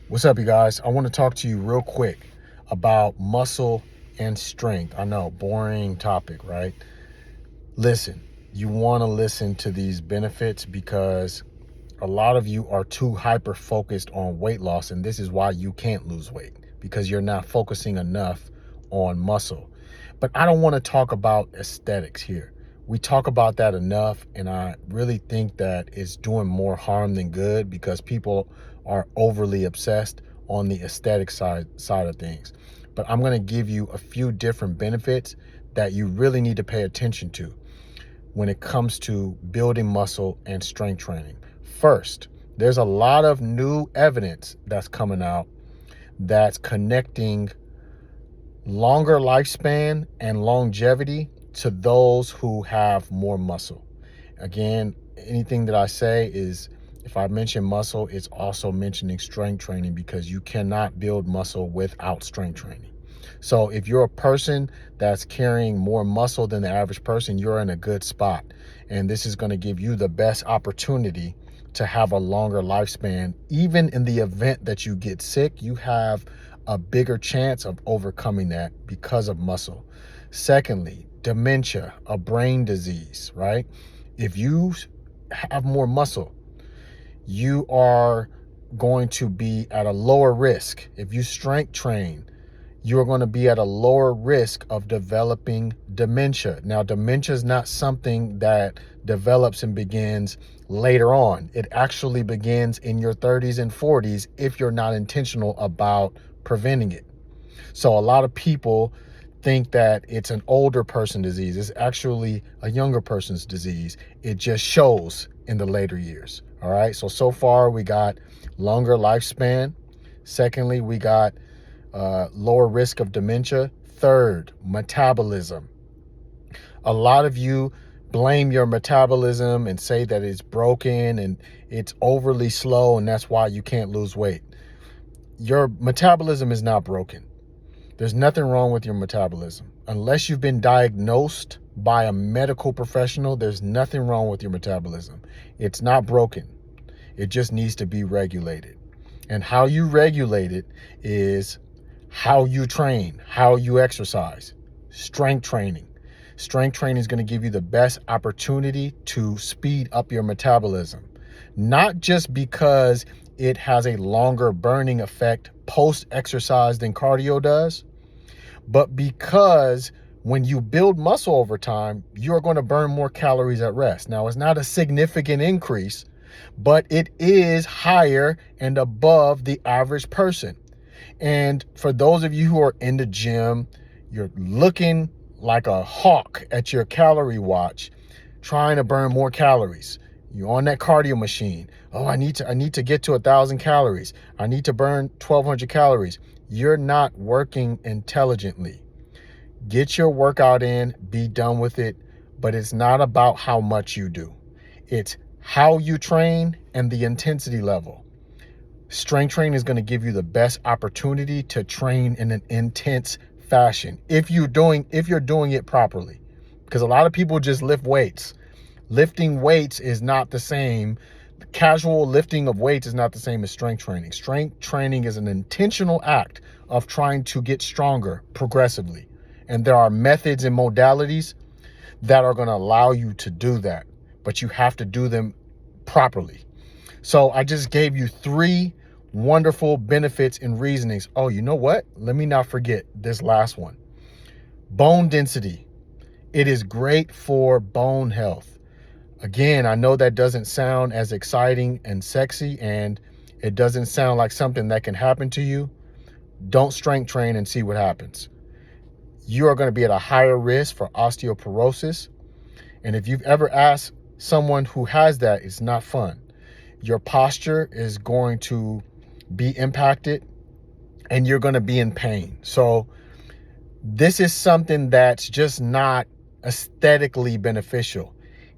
What's up, you guys? I want to talk to you real quick about muscle and strength. I know, boring topic, right? Listen, you want to listen to these benefits because a lot of you are too hyper focused on weight loss, and this is why you can't lose weight because you're not focusing enough on muscle. But I don't want to talk about aesthetics here. We talk about that enough, and I really think that it's doing more harm than good because people are overly obsessed on the aesthetic side of things. But I'm going to give you a few different benefits that you really need to pay attention to when it comes to building muscle and strength training. First, there's a lot of new evidence that's coming out that's connecting longer lifespan and longevity to those who have more muscle. Again, anything that I say is, if I mention muscle, it's also mentioning strength training because you cannot build muscle without strength training. So if you're a person that's carrying more muscle than the average person, you're in a good spot. And this is going to give you the best opportunity to have a longer lifespan. Even in the event that you get sick, you have a bigger chance of overcoming that because of muscle. Secondly, dementia, a brain disease, right? If you have more muscle, you are going to be at a lower risk. If you strength train, you're going to be at a lower risk of developing dementia. Now, dementia is not something that develops and begins later on. It actually begins in your 30s and 40s if you're not intentional about preventing it. So a lot of people think that it's an older person disease. It's actually a younger person's disease. It just shows in the later years. All right. So far we got longer lifespan. Secondly, we got lower risk of dementia. Third, metabolism. A lot of you blame your metabolism and say that it's broken and it's overly slow and that's why you can't lose weight. Your metabolism is not broken. There's nothing wrong with your metabolism. Unless you've been diagnosed by a medical professional, there's nothing wrong with your metabolism. It's not broken. It just needs to be regulated. And how you regulate it is how you train, how you exercise. Strength training. Strength training is going to give you the best opportunity to speed up your metabolism. Not just because it has a longer burning effect post-exercise than cardio does, but because when you build muscle over time, you're going to burn more calories at rest. Now, it's not a significant increase, but it is higher and above the average person. And for those of you who are in the gym, you're looking like a hawk at your calorie watch, trying to burn more calories. You're on that cardio machine. Oh, I need to get to 1,000 calories. I need to burn 1,200 calories. You're not working intelligently. Get your workout in, be done with it, but it's not about how much you do. It's how you train and the intensity level. Strength training is going to give you the best opportunity to train in an intense fashion if you're doing it properly. Because a lot of people just lift weights. Lifting weights is not the same. Casual lifting of weights is not the same as strength training. Strength training is an intentional act of trying to get stronger progressively. And there are methods and modalities that are going to allow you to do that, but you have to do them properly. So I just gave you 3 wonderful benefits and reasonings. Oh, you know what? Let me not forget this last one. Bone density. It is great for bone health. Again, I know that doesn't sound as exciting and sexy, and it doesn't sound like something that can happen to you. Don't strength train and see what happens. You are going to be at a higher risk for osteoporosis. And if you've ever asked someone who has that, it's not fun. Your posture is going to be impacted and you're going to be in pain. So this is something that's just not aesthetically beneficial.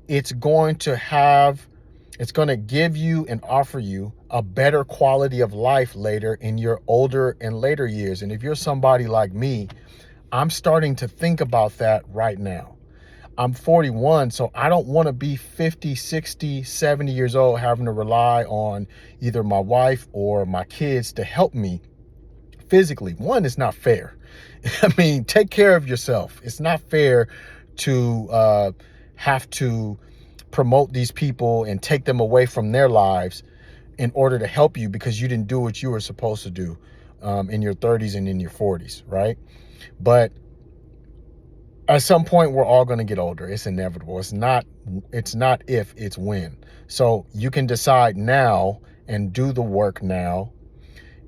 It's going to give you and offer you a better quality of life later in your older and later years. And if you're somebody like me, I'm starting to think about that right now. I'm 41, so I don't want to be 50, 60, 70 years old having to rely on either my wife or my kids to help me physically. One, it's not fair. I mean, take care of yourself. It's not fair to have to promote these people and take them away from their lives in order to help you because you didn't do what you were supposed to do in your 30s and in your 40s, right? But at some point, we're all going to get older. It's inevitable. It's not if, it's when. So you can decide now and do the work now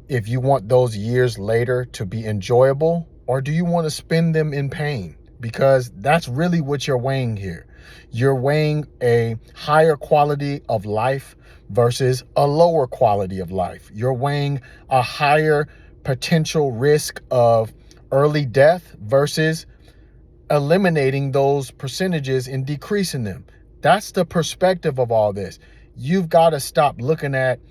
if you want those years later to be enjoyable, or do you want to spend them in pain? Because that's really what you're weighing here. You're weighing a higher quality of life versus a lower quality of life. You're weighing a higher potential risk of early death versus eliminating those percentages and decreasing them. That's the perspective of all this. You've got to stop looking at,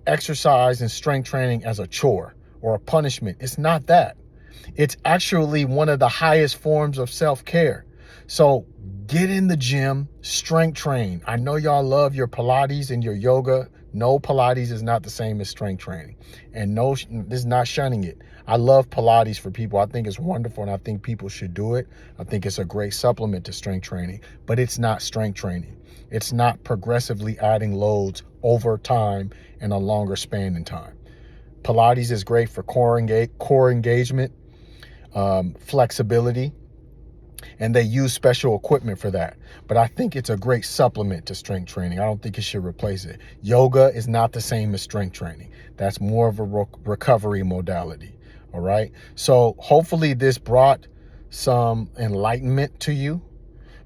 exercise and strength training as a chore or a punishment. It's not that. It's actually one of the highest forms of self-care. So get in the gym, strength train. I know y'all love your Pilates and your yoga. No, Pilates is not the same as strength training. And no, this is not shunning it. I love Pilates for people. I think it's wonderful and I think people should do it. I think it's a great supplement to strength training, but it's not strength training. It's not progressively adding loads over time and a longer span in time. Pilates is great for core engagement, flexibility, and they use special equipment for that. But I think it's a great supplement to strength training. I don't think it should replace it. Yoga is not the same as strength training. That's more of a recovery modality. All right. So hopefully this brought some enlightenment to you,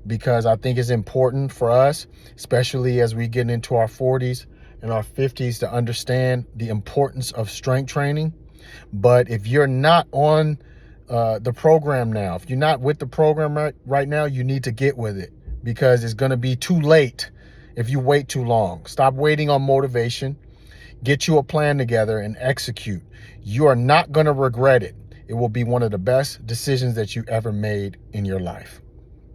because I think it's important for us, especially as we get into our 40s and our 50s, to understand the importance of strength training. But if you're not on the program now, if you're not with the program right now, you need to get with it, because it's going to be too late if you wait too long. Stop waiting on motivation. Get you a plan together and execute. You are not going to regret it. It will be one of the best decisions that you ever made in your life.